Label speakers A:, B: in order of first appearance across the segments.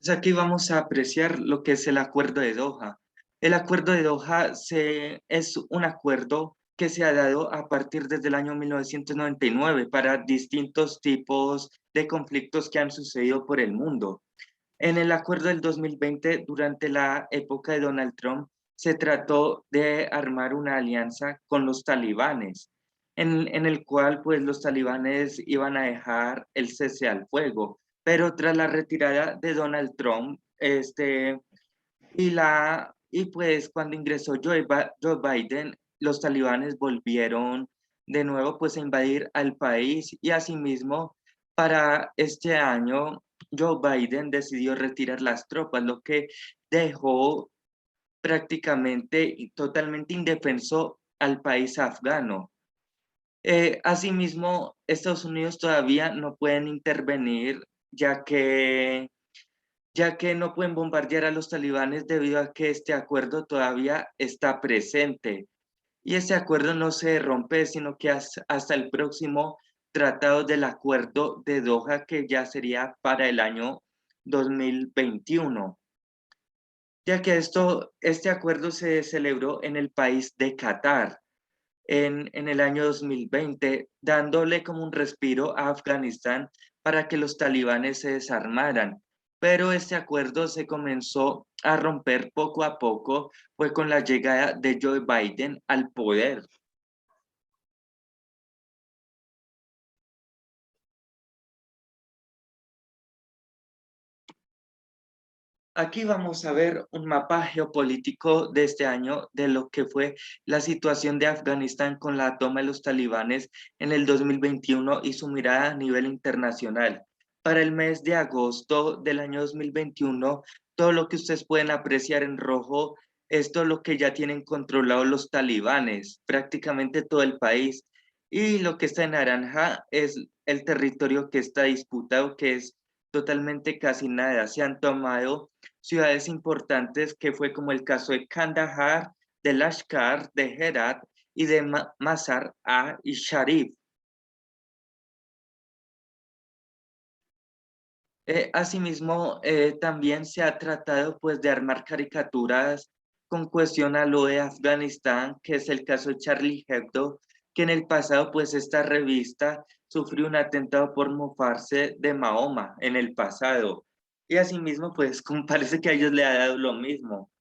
A: Pues aquí vamos a apreciar lo que es el Acuerdo de Doha. El Acuerdo de Doha es un acuerdo que se ha dado a partir desde el año 1999 para distintos tipos de conflictos que han sucedido por el mundo. En el acuerdo del 2020, durante la época de Donald Trump, se trató de armar una alianza con los talibanes, en el cual pues los talibanes iban a dejar el cese al fuego, pero tras la retirada de Donald Trump, y pues cuando ingresó Joe Biden, los talibanes volvieron de nuevo pues a invadir al país y asimismo para este año Joe Biden decidió retirar las tropas, lo que dejó prácticamente y totalmente indefenso al país afgano. Asimismo, Estados Unidos todavía no pueden intervenir ya que ya que no pueden bombardear a los talibanes debido a que este acuerdo todavía está presente. Y ese acuerdo no se rompe, sino que hasta el próximo tratado del acuerdo de Doha, que ya sería para el año 2021, ya que este acuerdo se celebró en el país de Qatar en el año 2020, dándole como un respiro a Afganistán para que los talibanes se desarmaran. Pero este acuerdo se comenzó a romper poco a poco, fue con la llegada de Joe Biden al poder. Aquí vamos a ver un mapa geopolítico de este año de lo que fue la situación de Afganistán con la toma de los talibanes en el 2021 y su mirada a nivel internacional. Para el mes de agosto del año 2021, todo lo que ustedes pueden apreciar en rojo es todo lo que ya tienen controlado los talibanes, prácticamente todo el país. Y lo que está en naranja es el territorio que está disputado, que es totalmente casi nada. Se han tomado ciudades importantes que fue como el caso de Kandahar, de Lashkar, de Herat y de Mazar y Sharif. Asimismo, también se ha tratado pues de armar caricaturas con cuestión a lo de Afganistán, que es el caso de Charlie Hebdo, que en el pasado pues esta revista sufrió un atentado por mofarse de Mahoma en el pasado. Y asimismo pues como parece que a ellos le ha dado lo mismo.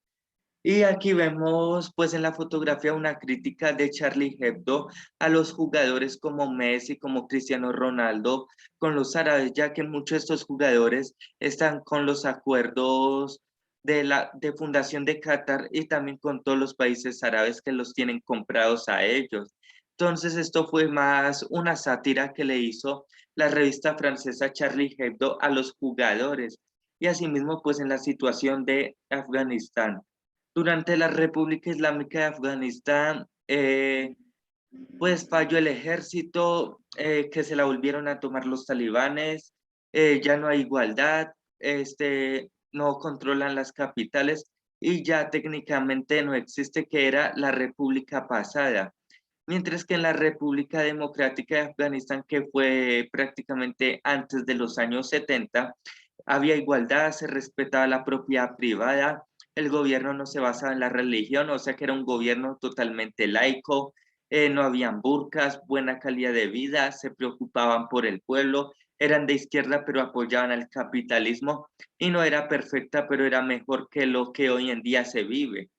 A: Y aquí vemos pues en la fotografía una crítica de Charlie Hebdo a los jugadores como Messi, como Cristiano Ronaldo, con los árabes, ya que muchos de estos jugadores están con los acuerdos de fundación de Qatar y también con todos los países árabes que los tienen comprados a ellos. Entonces esto fue más una sátira que le hizo la revista francesa Charlie Hebdo a los jugadores y asimismo pues en la situación de Afganistán. Durante la República Islámica de Afganistán, pues falló el ejército, que se la volvieron a tomar los talibanes, ya no hay igualdad, no controlan las capitales y ya técnicamente no existe, que era la república pasada. Mientras que en la República Democrática de Afganistán, que fue prácticamente antes de los años 70, había igualdad, se respetaba la propiedad privada, el gobierno no se basaba en la religión, o sea que era un gobierno totalmente laico, no habían burcas, buena calidad de vida, se preocupaban por el pueblo, eran de izquierda pero apoyaban al capitalismo y no era perfecta, pero era mejor que lo que hoy en día se vive.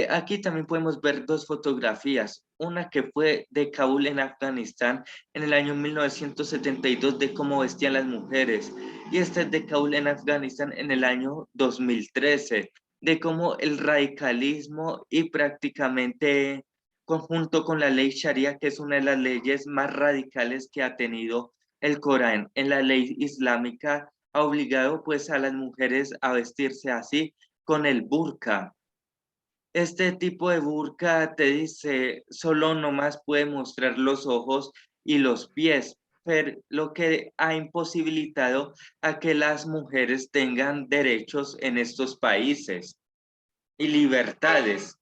A: Aquí también podemos ver dos fotografías, una que fue de Kabul en Afganistán en el año 1972 de cómo vestían las mujeres y esta es de Kabul en Afganistán en el año 2013 de cómo el radicalismo y prácticamente conjunto con la ley Sharia, que es una de las leyes más radicales que ha tenido el Corán en la ley islámica, ha obligado pues a las mujeres a vestirse así con el burka. Este tipo de burka te dice, solo nomás puede mostrar los ojos y los pies, pero lo que ha imposibilitado a que las mujeres tengan derechos en estos países y libertades.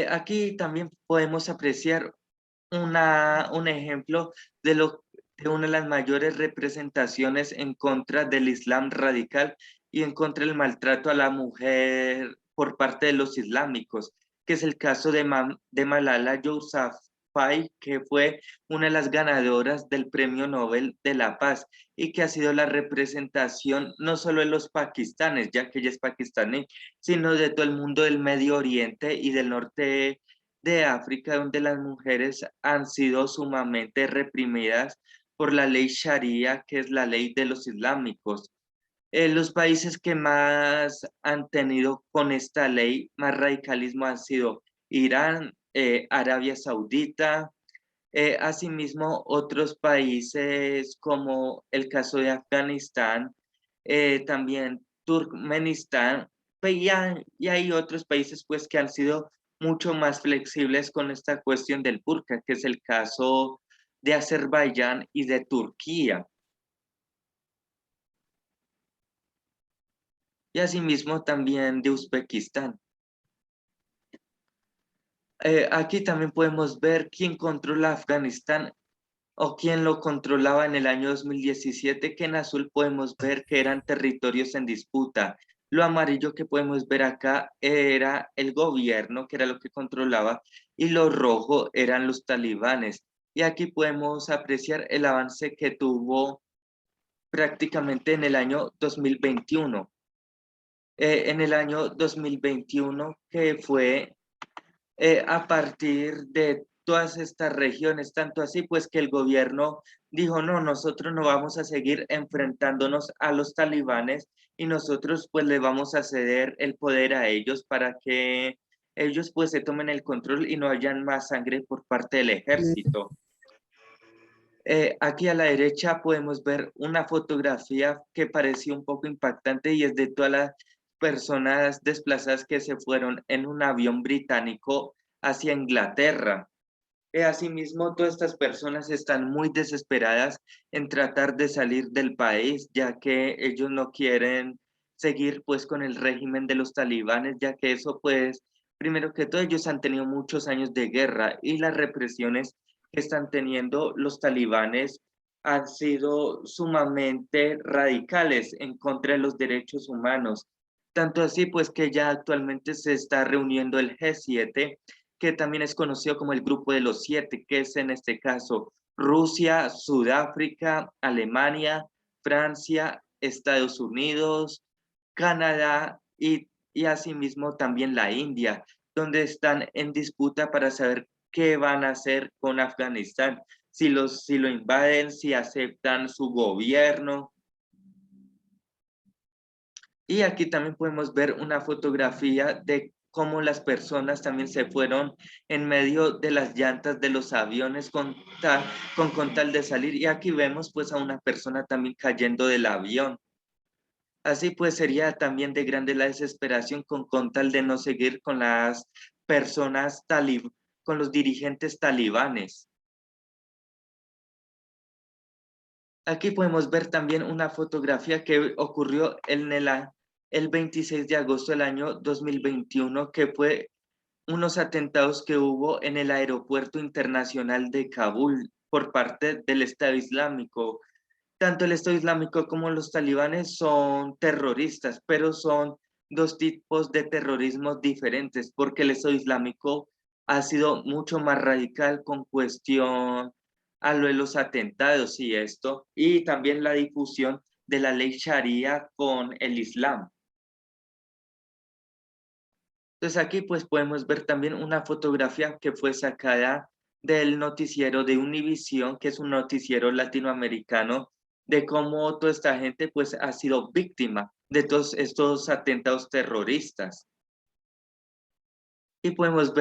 A: Aquí también podemos apreciar un ejemplo de una de las mayores representaciones en contra del Islam radical y en contra del maltrato a la mujer por parte de los islámicos, que es el caso de Malala Yousafzai, que fue una de las ganadoras del Premio Nobel de la Paz y que ha sido la representación no solo de los pakistanes, ya que ella es pakistaní, sino de todo el mundo del Medio Oriente y del norte de África, donde las mujeres han sido sumamente reprimidas por la ley Sharia, que es la ley de los islámicos. Los países que más han tenido con esta ley más radicalismo han sido Irán, Arabia Saudita, asimismo otros países como el caso de Afganistán, también Turkmenistán, y hay otros países pues que han sido mucho más flexibles con esta cuestión del burka, que es el caso de Azerbaiyán y de Turquía. Y asimismo también de Uzbekistán. Aquí también podemos ver quién controla Afganistán o quién lo controlaba en el año 2017, que en azul podemos ver que eran territorios en disputa. Lo amarillo que podemos ver acá era el gobierno, que era lo que controlaba, y lo rojo eran los talibanes. Y aquí podemos apreciar el avance que tuvo prácticamente en el año 2021. En el año 2021, que fue a partir de todas estas regiones, tanto así pues que el gobierno dijo, no, nosotros no vamos a seguir enfrentándonos a los talibanes y nosotros pues le vamos a ceder el poder a ellos para que ellos pues se tomen el control y no hayan más sangre por parte del ejército. Aquí a la derecha podemos ver una fotografía que pareció un poco impactante y es de todas las personas desplazadas que se fueron en un avión británico hacia Inglaterra. Asimismo, todas estas personas están muy desesperadas en tratar de salir del país, ya que ellos no quieren seguir pues con el régimen de los talibanes, ya que eso pues, primero que todo, ellos han tenido muchos años de guerra y las represiones que están teniendo los talibanes han sido sumamente radicales en contra de los derechos humanos. Tanto así pues que ya actualmente se está reuniendo el G7, que también es conocido como el Grupo de los Siete, que es en este caso Rusia, Sudáfrica, Alemania, Francia, Estados Unidos, Canadá y asimismo también la India, donde están en disputa para saber qué van a hacer con Afganistán, si lo invaden, si aceptan su gobierno. Y aquí también podemos ver una fotografía de cómo las personas también se fueron en medio de las llantas de los aviones con tal de salir. Y aquí vemos pues a una persona también cayendo del avión. Así pues sería también de grande la desesperación con tal de no seguir con las personas con los dirigentes talibanes. Aquí podemos ver también una fotografía que ocurrió el 26 de agosto del año 2021, que fue unos atentados que hubo en el aeropuerto internacional de Kabul por parte del Estado Islámico. Tanto el Estado Islámico como los talibanes son terroristas, pero son dos tipos de terrorismo diferentes, porque el Estado Islámico ha sido mucho más radical con cuestión a lo de los atentados y esto, y también la difusión de la ley Sharia con el Islam. Entonces aquí pues podemos ver también una fotografía que fue sacada del noticiero de Univisión, que es un noticiero latinoamericano, de cómo toda esta gente pues ha sido víctima de todos estos atentados terroristas. Y podemos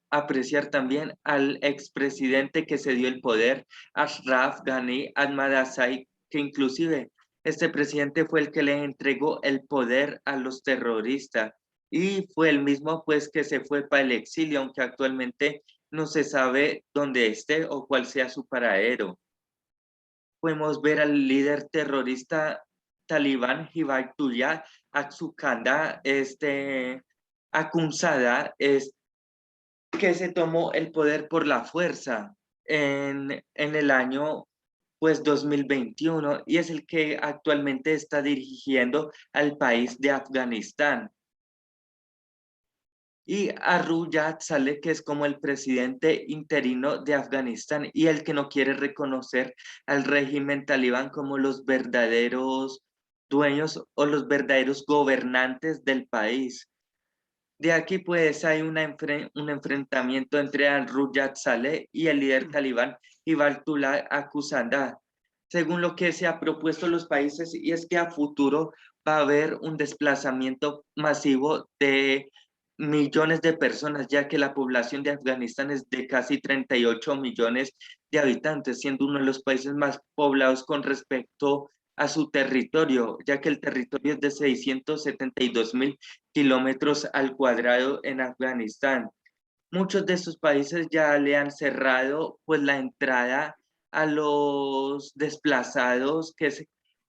A: apreciar también al expresidente que se dio el poder, Ashraf Ghani Ahmad-Azai, que inclusive este presidente fue el que le entregó el poder a los terroristas y fue el mismo pues que se fue para el exilio, aunque actualmente no se sabe dónde esté o cuál sea su paradero. Podemos ver al líder terrorista talibán Hibatullah Akhundzada, Akhundzada, que se tomó el poder por la fuerza. en el año pues 2021 y es el que actualmente está dirigiendo al país de Afganistán. Y Aruyat Saleh, que es como el presidente interino de Afganistán y el que no quiere reconocer al régimen talibán como los verdaderos dueños o los verdaderos gobernantes del país. De aquí pues hay un enfrentamiento entre Al-Ruyat Saleh y el líder talibán Hibatullah Akhundzada, según lo que se ha propuesto los países, y es que a futuro va a haber un desplazamiento masivo de millones de personas, ya que la población de Afganistán es de casi 38 millones de habitantes, siendo uno de los países más poblados con respecto a su territorio, ya que el territorio es de 672.000 kilómetros al cuadrado en Afganistán. Muchos de estos países ya le han cerrado pues la entrada a los desplazados,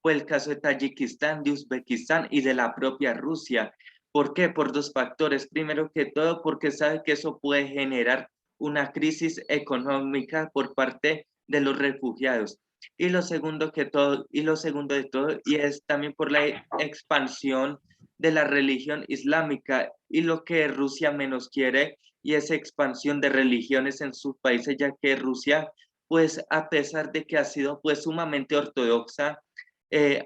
A: fue el caso de Tayikistán, de Uzbekistán y de la propia Rusia. ¿Por qué? Por dos factores. Primero que todo, porque sabe que eso puede generar una crisis económica por parte de los refugiados. Y lo segundo de todo, y es también por la expansión de la religión islámica y lo que Rusia menos quiere y esa expansión de religiones en sus países, ya que Rusia, pues a pesar de que ha sido pues sumamente ortodoxa,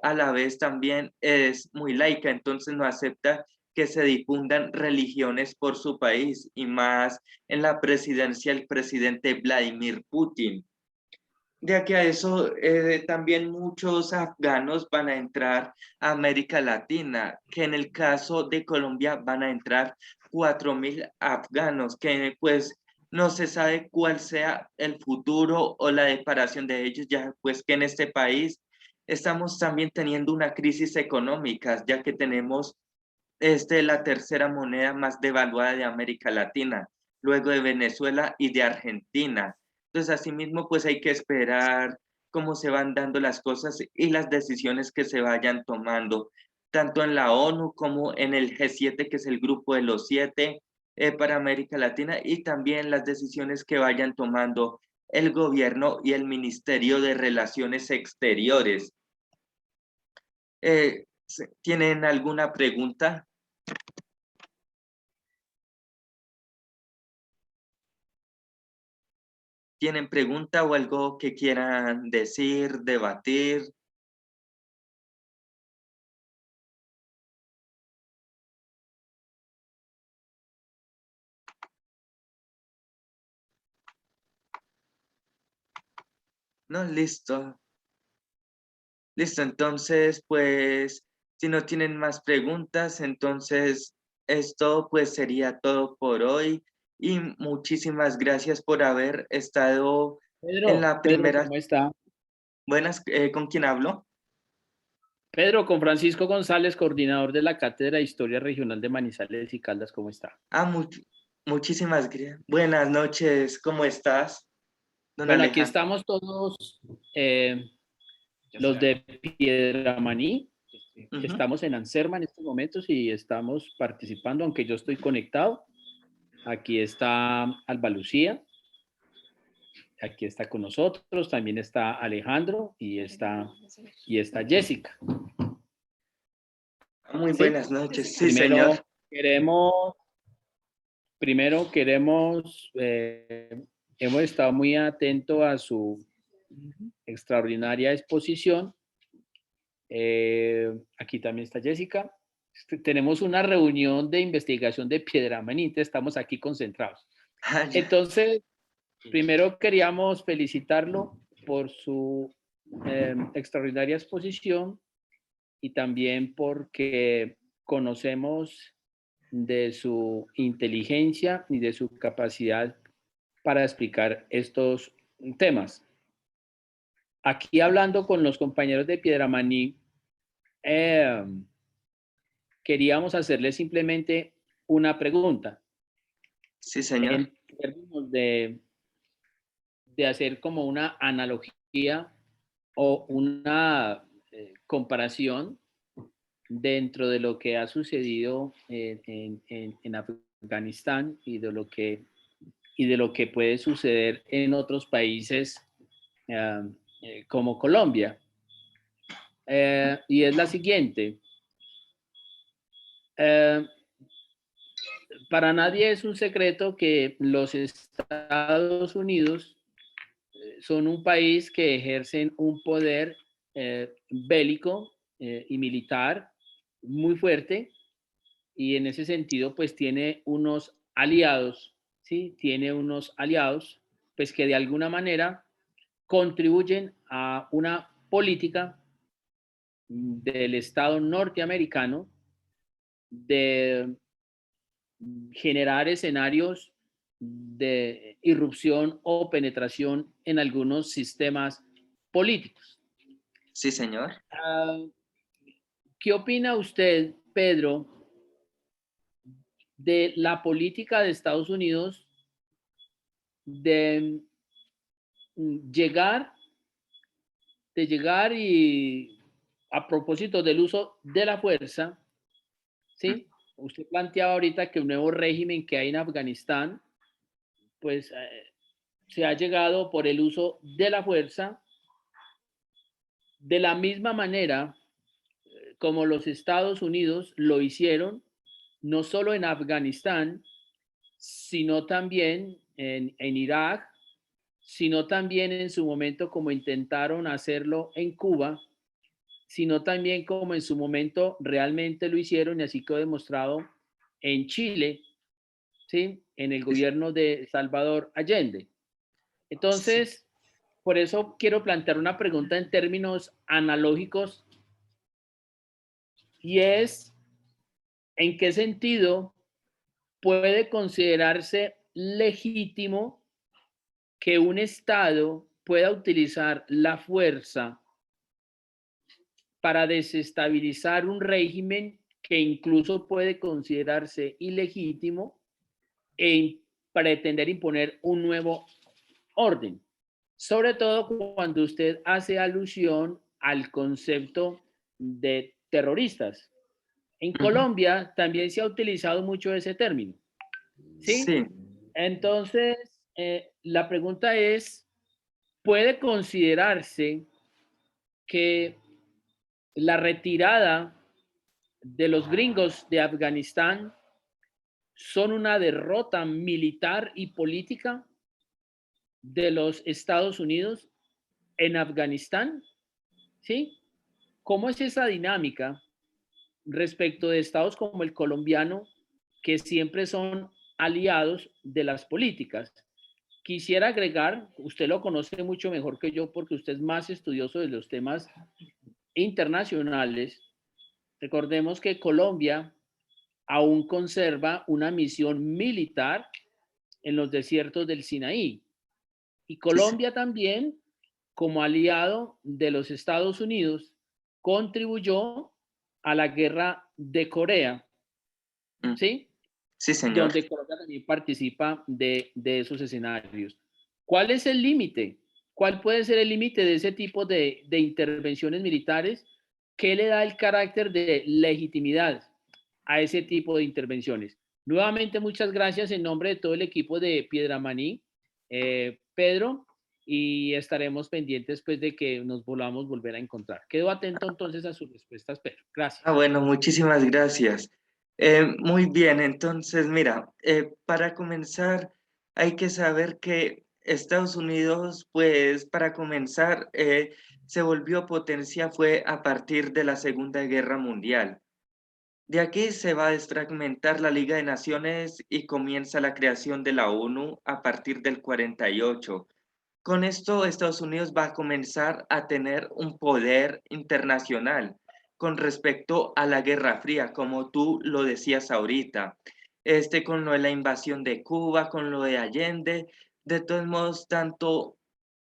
A: a la vez también es muy laica, entonces no acepta que se difundan religiones por su país y más en la presidencia del presidente Vladimir Putin. De aquí a eso, también muchos afganos van a entrar a América Latina, que en el caso de Colombia van a entrar 4.000 afganos, que pues no se sabe cuál sea el futuro o la deparación de ellos, ya pues que en este país estamos también teniendo una crisis económica, ya que tenemos la tercera moneda más devaluada de América Latina, luego de Venezuela y de Argentina. Entonces, asimismo, pues hay que esperar cómo se van dando las cosas y las decisiones que se vayan tomando, tanto en la ONU como en el G7, que es el grupo de los siete para América Latina, y también las decisiones que vayan tomando el gobierno y el Ministerio de Relaciones Exteriores. ¿Tienen alguna pregunta? ¿Tienen pregunta o algo que quieran decir, debatir? No, listo. Listo, entonces, pues, si no tienen más preguntas, entonces esto pues sería todo por hoy y muchísimas gracias por haber estado en la
B: Pedro,
A: primera.
B: ¿cómo está?
A: Buenas, ¿con quién hablo?
B: Pedro, con Francisco González, coordinador de la Cátedra de Historia Regional de Manizales y Caldas, ¿cómo está?
A: Ah, muchísimas gracias. Buenas noches, ¿cómo estás, don
B: Bueno, aquí
A: Alejandro?
B: estamos todos los de Piedramaní.
A: Ujú.
B: Estamos en Anserma en estos momentos y estamos participando, aunque yo estoy conectado. Aquí está Alba Lucía, aquí está con nosotros, también está Alejandro y está Jessica.
A: Muy
B: ¿Sí?
A: buenas noches, sí, señor.
B: Primero queremos hemos estado muy atentos a su extraordinaria exposición. Aquí también está Jessica. Tenemos una reunión de investigación de Piedramanite, estamos aquí concentrados.
A: Ah, ya.
B: Entonces, primero queríamos felicitarlo por su extraordinaria exposición y también porque conocemos de su inteligencia y de su capacidad para explicar estos temas. Aquí hablando con los compañeros de Piedramaní, eh, queríamos hacerle simplemente una pregunta
A: Sí, señor.
B: en términos de hacer como una analogía o una comparación dentro de lo que ha sucedido en Afganistán y y de lo que puede suceder en otros países como Colombia. Y es la siguiente. Para nadie es un secreto que los Estados Unidos son un país que ejercen un poder bélico y militar muy fuerte, y en ese sentido pues tiene unos aliados, ¿sí? Tiene unos aliados pues que de alguna manera contribuyen a una política del Estado norteamericano de generar escenarios de irrupción o penetración en algunos sistemas políticos.
A: Sí, señor.
B: ¿Qué opina usted, Pedro, de la política de Estados Unidos de llegar, y a propósito del uso de la fuerza, ¿sí? Usted planteaba ahorita que un nuevo régimen que hay en Afganistán, pues se ha llegado por el uso de la fuerza de la misma manera como los Estados Unidos lo hicieron, no solo en Afganistán, sino también en Irak, sino también en su momento como intentaron hacerlo en Cuba, sino también como en su momento realmente lo hicieron, y así quedó demostrado en Chile, ¿sí? En el gobierno de Salvador Allende.
A: Sí.
B: Entonces, por eso quiero plantear una pregunta en términos analógicos, y es, ¿en qué sentido puede considerarse legítimo que un Estado pueda utilizar la fuerza para desestabilizar un régimen que incluso puede considerarse ilegítimo e pretender imponer un nuevo orden? Sobre todo cuando usted hace alusión al concepto de terroristas. En
A: Ujú.
B: Colombia también se ha utilizado mucho ese término, ¿sí?
A: Sí.
B: Entonces, la pregunta es, ¿puede considerarse que la retirada de los gringos de Afganistán son una derrota militar y política de los Estados Unidos en Afganistán? ¿Sí? ¿Cómo es esa dinámica respecto de estados como el colombiano, que siempre son aliados de las políticas? Quisiera agregar, usted lo conoce mucho mejor que yo porque usted es más estudioso de los temas internacionales. Recordemos que Colombia aún conserva una misión militar en los desiertos del Sinaí, y
A: Sí, sí.
B: Colombia también, como aliado de los Estados Unidos, contribuyó a la guerra de Corea,
A: Mm.
B: ¿sí?
A: Sí, señor.
B: Donde Colombia también participa de esos escenarios. ¿Cuál es el límite? ¿Cuál puede ser el límite de ese tipo de intervenciones militares? ¿Qué le da el carácter de legitimidad a ese tipo de intervenciones? Nuevamente, muchas gracias en nombre de todo el equipo de Piedramaní, Pedro, y estaremos pendientes pues de que nos volvamos a volver a encontrar. Quedo atento entonces a sus respuestas, Pedro. Gracias.
A: Bueno, muchísimas gracias. Muy bien, entonces, mira, para comenzar, hay que saber que Estados Unidos, pues, para comenzar, se volvió potencia fue a partir de la Segunda Guerra Mundial. De aquí se va a desfragmentar la Liga de Naciones y comienza la creación de la ONU a partir del 48. Con esto, Estados Unidos va a comenzar a tener un poder internacional con respecto a la Guerra Fría, como tú lo decías ahorita. Con lo de la invasión de Cuba, con lo de Allende, de todos modos, tanto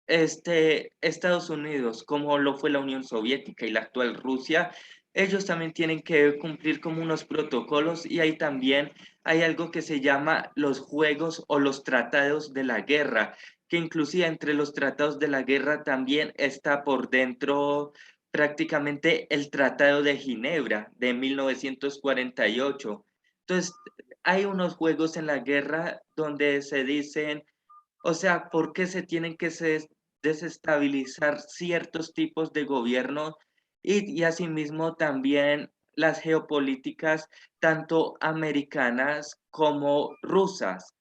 A: Estados Unidos como lo fue la Unión Soviética y la actual Rusia, ellos también tienen que cumplir como unos protocolos, y ahí también hay algo que se llama los juegos o los tratados de la guerra, que inclusive entre los tratados de la guerra también está por dentro prácticamente el Tratado de Ginebra de 1948. Entonces, hay unos juegos en la guerra donde se dicen, o sea, ¿por qué se tienen que desestabilizar ciertos tipos de gobierno y asimismo también las geopolíticas tanto americanas como rusas?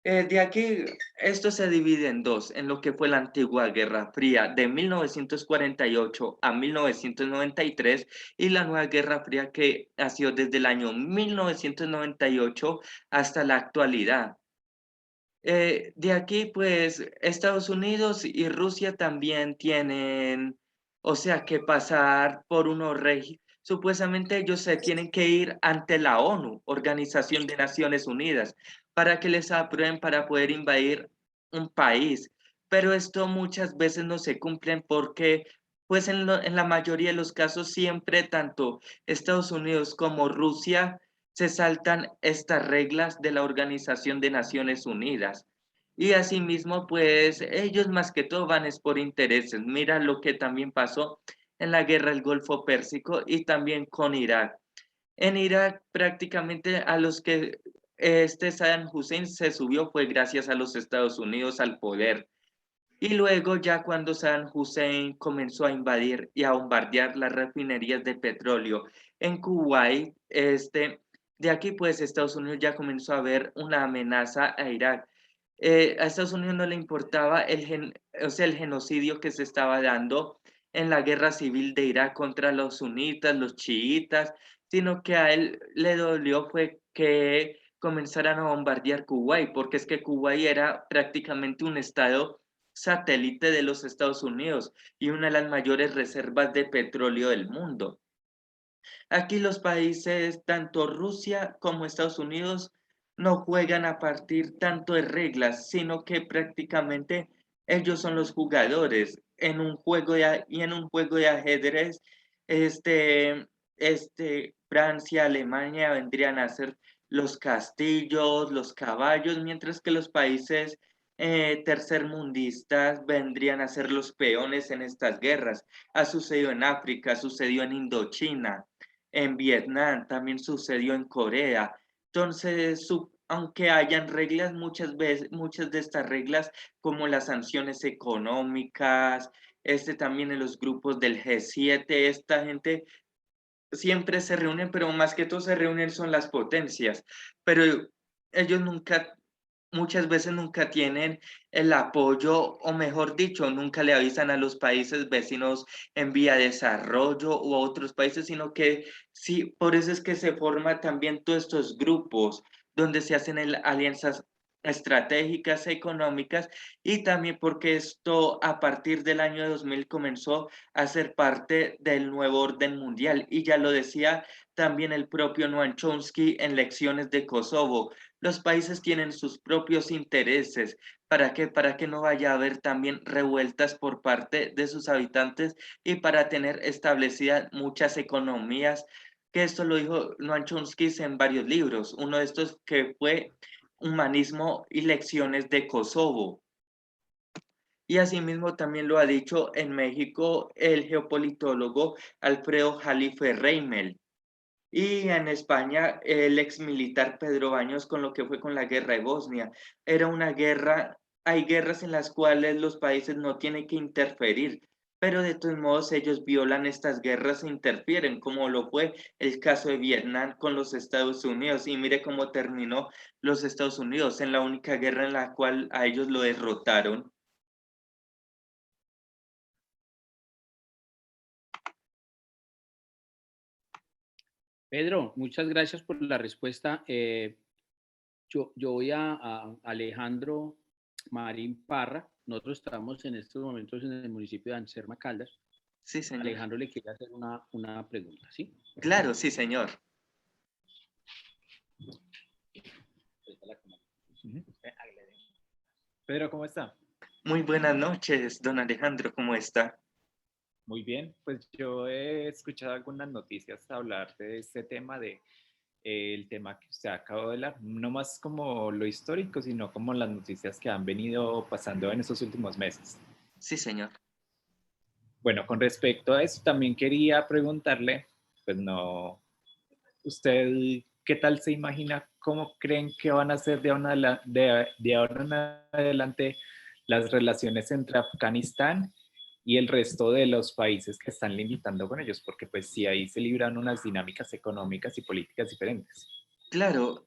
A: De aquí, esto se divide en dos, en lo que fue la antigua Guerra Fría de 1948 a 1993 y la nueva Guerra Fría que ha sido desde el año 1998 hasta la actualidad. De aquí, pues, Estados Unidos y Rusia también tienen, o sea, que pasar por unos supuestamente ellos se tienen que ir ante la ONU, Organización de Naciones Unidas, para que les aprueben para poder invadir un país. Pero esto muchas veces no se cumplen porque, pues, en la mayoría de los casos siempre tanto Estados Unidos como Rusia se saltan estas reglas de la Organización de Naciones Unidas. Y asimismo, pues ellos más que todo van es por intereses. Mira lo que también pasó en la guerra del Golfo Pérsico y también con Irak. En Irak prácticamente a los que Saddam Hussein se subió fue gracias a los Estados Unidos al poder. Y luego ya cuando Saddam Hussein comenzó a invadir y a bombardear las refinerías de petróleo en Kuwait, de aquí pues Estados Unidos ya comenzó a ver una amenaza a Irak. A Estados Unidos no le importaba o sea, el genocidio que se estaba dando en la guerra civil de Irak contra los sunitas, los chiitas, sino que a él le dolió fue que comenzaran a bombardear Kuwait, porque es que Kuwait era prácticamente un estado satélite de los Estados Unidos y una de las mayores reservas de petróleo del mundo. Aquí los países, tanto Rusia como Estados Unidos, no juegan a partir tanto de reglas, sino que prácticamente ellos son los jugadores en un juego y en un juego de ajedrez, Francia, Alemania vendrían a ser los castillos, los caballos, mientras que los países tercermundistas vendrían a ser los peones en estas guerras. Ha sucedido en África, sucedió en Indochina, en Vietnam, también sucedió en Corea. Entonces, aunque hayan reglas, muchas veces, muchas de estas reglas, como las sanciones económicas, también en los grupos del G7, esta gente siempre se reúnen, pero más que todo se reúnen son las potencias, pero ellos nunca, muchas veces nunca tienen el apoyo, o mejor dicho, nunca le avisan a los países vecinos en vía de desarrollo o a otros países, sino que sí, por eso es que se forman también todos estos grupos donde se hacen alianzas estratégicas, económicas, y también porque esto a partir del año 2000 comenzó a ser parte del nuevo orden mundial. Y ya lo decía también el propio Noam Chomsky en Lecciones de Kosovo. Los países tienen sus propios intereses. ¿Para qué? Para que no vaya a haber también revueltas por parte de sus habitantes y para tener establecidas muchas economías, que esto lo dijo Noam Chomsky en varios libros. Uno de estos que fue Humanismo y Lecciones de Kosovo. Y asimismo también lo ha dicho en México el geopolitólogo Alfredo Jalife Reimel. Y en España el ex militar Pedro Baños con lo que fue con la guerra de Bosnia. Era una guerra, hay guerras en las cuales los países no tienen que interferir, pero de todos modos ellos violan estas guerras e interfieren, como lo fue el caso de Vietnam con los Estados Unidos. Y mire cómo terminó los Estados Unidos en la única guerra en la cual a ellos lo derrotaron.
B: Pedro, muchas gracias por la respuesta. Yo voy a Alejandro Marín Parra. Nosotros estamos en estos momentos en el municipio de Anserma Caldas.
A: Sí, señor.
B: Alejandro le quiere hacer una pregunta, ¿sí?
A: Claro, sí, señor.
C: Ujú. Pedro, ¿cómo está?
A: Muy buenas noches, don Alejandro, ¿cómo está?
C: Muy bien, pues yo he escuchado algunas noticias hablar de este tema, el tema que usted acabó de hablar, no más como lo histórico, sino como las noticias que han venido pasando en estos últimos meses.
A: Sí, señor.
C: Bueno, con respecto a eso, también quería preguntarle, pues no, ¿usted qué tal se imagina cómo creen que van a ser de ahora en adelante las relaciones entre Afganistán y el resto de los países que están limitando con ellos, porque pues sí, ahí se libran unas dinámicas económicas y políticas diferentes.
A: Claro,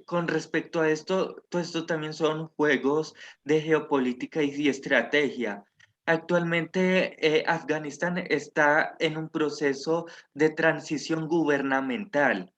A: con respecto a esto, todo esto también son juegos de geopolítica y estrategia. Actualmente, Afganistán está en un proceso de transición gubernamental.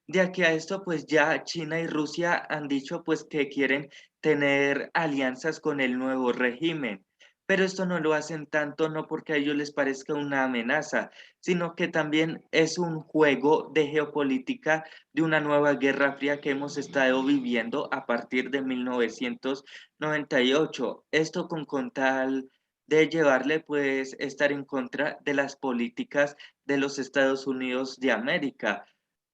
A: De aquí a esto, pues ya China y Rusia han dicho pues que quieren tener alianzas con el nuevo régimen, pero esto no lo hacen tanto no porque a ellos les parezca una amenaza, sino que también es un juego de geopolítica de una nueva guerra fría que hemos estado viviendo a partir de 1998. Esto con tal de llevarle pues estar en contra de las políticas de los Estados Unidos de América.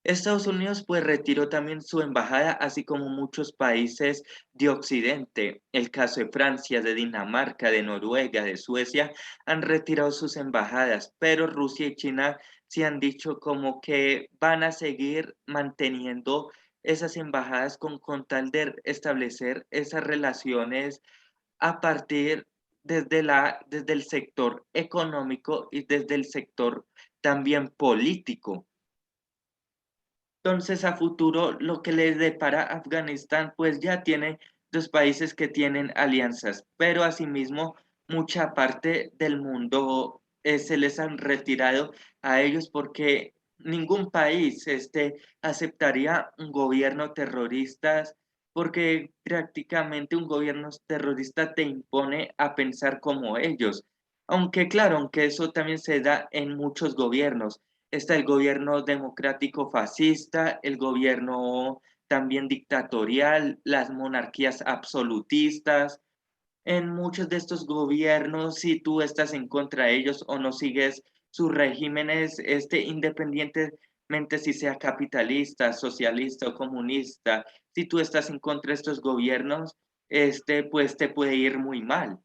A: Estados Unidos pues retiró también su embajada, así como muchos países de Occidente. El caso de Francia, de Dinamarca, de Noruega, de Suecia, han retirado sus embajadas, pero Rusia y China sí han dicho como que van a seguir manteniendo esas embajadas con tal de establecer esas relaciones a partir desde el sector económico y desde el sector también político. Entonces, a futuro, lo que les depara a Afganistán, pues ya tiene dos países que tienen alianzas, pero asimismo mucha parte del mundo se les han retirado a ellos porque ningún país aceptaría un gobierno terrorista, porque prácticamente un gobierno terrorista te impone a pensar como ellos. Aunque claro, aunque eso también se da en muchos gobiernos. Está el gobierno democrático fascista, el gobierno también dictatorial, las monarquías absolutistas. En muchos de estos gobiernos, si tú estás en contra de ellos o no sigues sus regímenes, independientemente si sea capitalista, socialista o comunista, si tú estás en contra de estos gobiernos, pues te puede ir muy mal.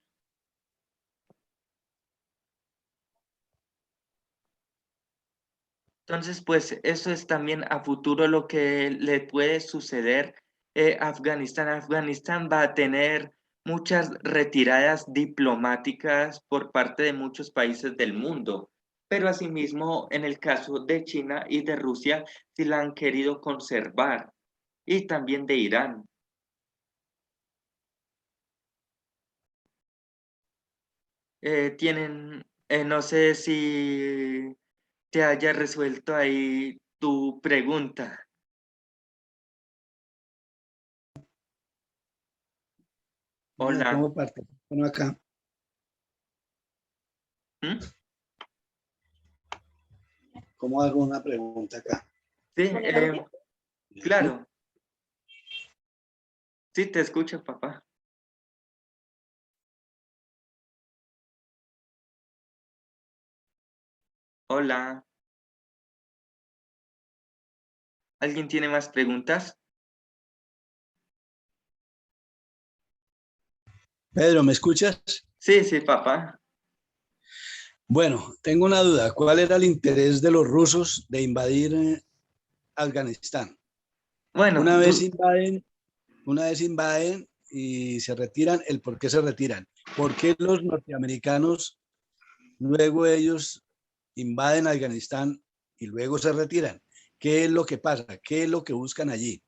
A: Entonces, pues eso es también a futuro lo que le puede suceder a Afganistán. Afganistán va a tener muchas retiradas diplomáticas por parte de muchos países del mundo, pero asimismo en el caso de China y de Rusia sí la han querido conservar y también de Irán. No sé si te haya resuelto ahí tu pregunta.
D: Bueno,
A: Hola.
D: ¿cómo participan acá?
A: ¿Mm?
D: ¿Cómo hago una pregunta acá?
A: Sí,
D: ¿Sí?
A: claro. Sí, te escucho, papá. Hola. ¿Alguien tiene más preguntas?
D: Pedro, ¿me escuchas?
A: Sí, sí, papá.
D: Bueno, tengo una duda. ¿Cuál era el interés de los rusos de invadir Afganistán?
A: Bueno,
D: Una vez invaden y se retiran, ¿el por qué se retiran? ¿Por qué los norteamericanos luego ellos invaden Afganistán y luego se retiran? ¿Qué es lo que pasa? ¿Qué es lo que buscan allí?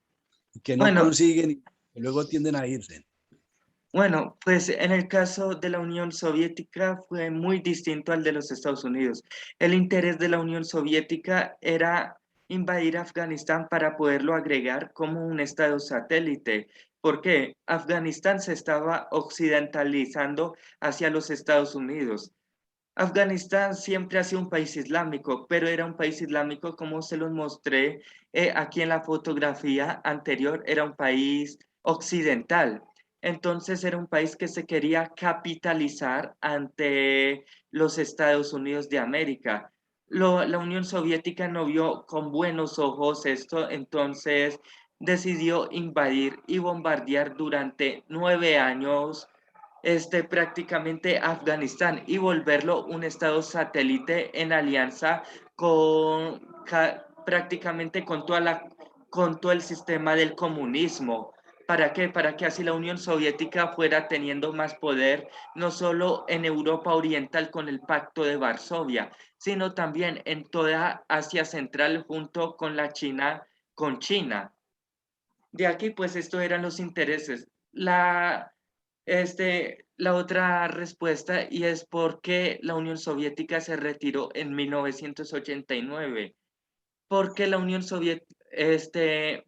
D: Que no
A: bueno,
D: consiguen y luego tienden a irse.
A: bueno, pues en el caso de la Unión Soviética fue muy distinto al de los Estados Unidos. El interés de la Unión Soviética era invadir Afganistán para poderlo agregar como un estado satélite. ¿Por qué? Afganistán se estaba occidentalizando hacia los Estados Unidos. Afganistán siempre ha sido un país islámico, pero era un país islámico como se los mostré aquí en la fotografía anterior, era un país occidental. Entonces era un país que se quería capitalizar ante los Estados Unidos de América. La Unión Soviética no vio con buenos ojos esto, entonces decidió invadir y bombardear durante 9 años prácticamente Afganistán y volverlo un estado satélite en alianza prácticamente con toda la con todo el sistema del comunismo. ¿Para qué? Para que así la Unión Soviética fuera teniendo más poder, no solo en Europa Oriental con el Pacto de Varsovia, sino también en toda Asia Central junto con la China, con China. De aquí, pues, estos eran los intereses. La otra respuesta, y es por qué la Unión Soviética se retiró en 1989. Porque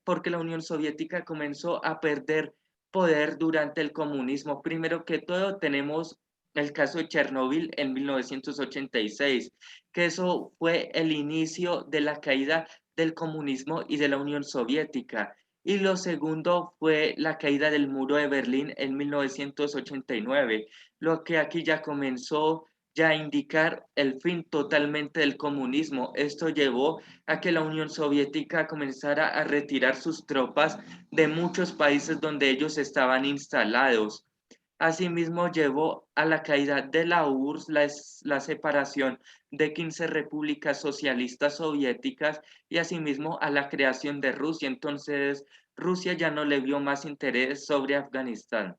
A: porque la Unión Soviética comenzó a perder poder durante el comunismo. Primero que todo, tenemos el caso de Chernóbil en 1986, que eso fue el inicio de la caída del comunismo y de la Unión Soviética. Y lo segundo fue la caída del muro de Berlín en 1989, lo que aquí ya comenzó ya a indicar el fin totalmente del comunismo. Esto llevó a que la Unión Soviética comenzara a retirar sus tropas de muchos países donde ellos estaban instalados. Asimismo, llevó a la caída de la URSS, la separación de 15 repúblicas socialistas soviéticas y asimismo a la creación de Rusia. Entonces, Rusia ya no le vio más interés sobre Afganistán.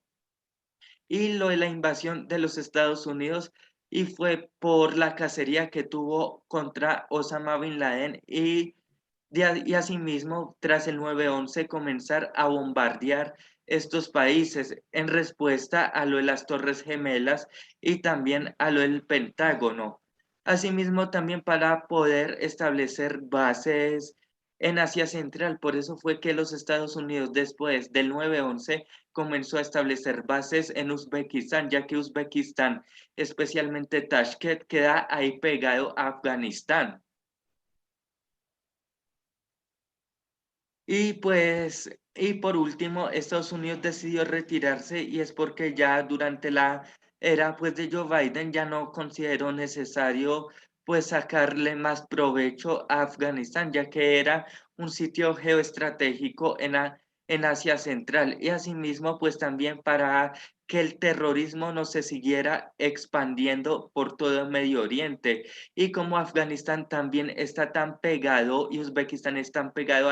A: Y lo de la invasión de los Estados Unidos y fue por la cacería que tuvo contra Osama Bin Laden y asimismo tras el 9/11 comenzar a bombardear estos países en respuesta a lo de las Torres Gemelas y también a lo del Pentágono. Asimismo también para poder establecer bases en Asia Central. Por eso fue que los Estados Unidos después del 9/11 comenzó a establecer bases en Uzbekistán, ya que Uzbekistán, especialmente Tashkent, queda ahí pegado a Afganistán. Y pues, y por último, Estados Unidos decidió retirarse y es porque ya durante la era pues de Joe Biden ya no consideró necesario pues sacarle más provecho a Afganistán, ya que era un sitio geoestratégico en Asia Central y asimismo pues también para que el terrorismo no se siguiera expandiendo por todo el Medio Oriente. Y como Afganistán también está tan pegado y Uzbekistán es tan pegado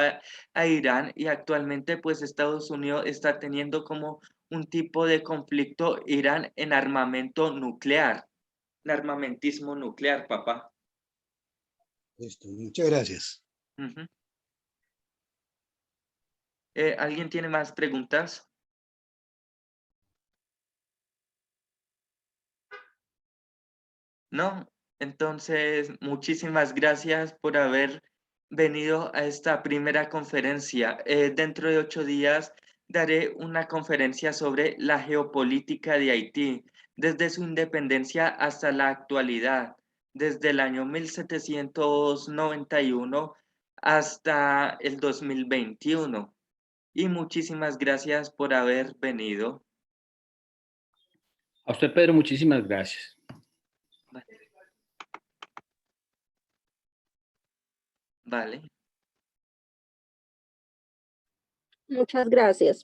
A: a Irán y actualmente pues Estados Unidos está teniendo como un tipo de conflicto Irán en armamento nuclear, en armamentismo nuclear, papá.
D: Listo, muchas gracias.
A: Ujú. ¿Alguien tiene más preguntas? ¿No? Entonces, muchísimas gracias por haber venido a esta primera conferencia. Dentro de 8 días daré una conferencia sobre la geopolítica de Haití, desde su independencia hasta la actualidad, desde el año 1791 hasta el 2021. Y muchísimas gracias por haber venido.
B: A usted, Pedro, muchísimas gracias.
A: Vale.
E: Muchas gracias.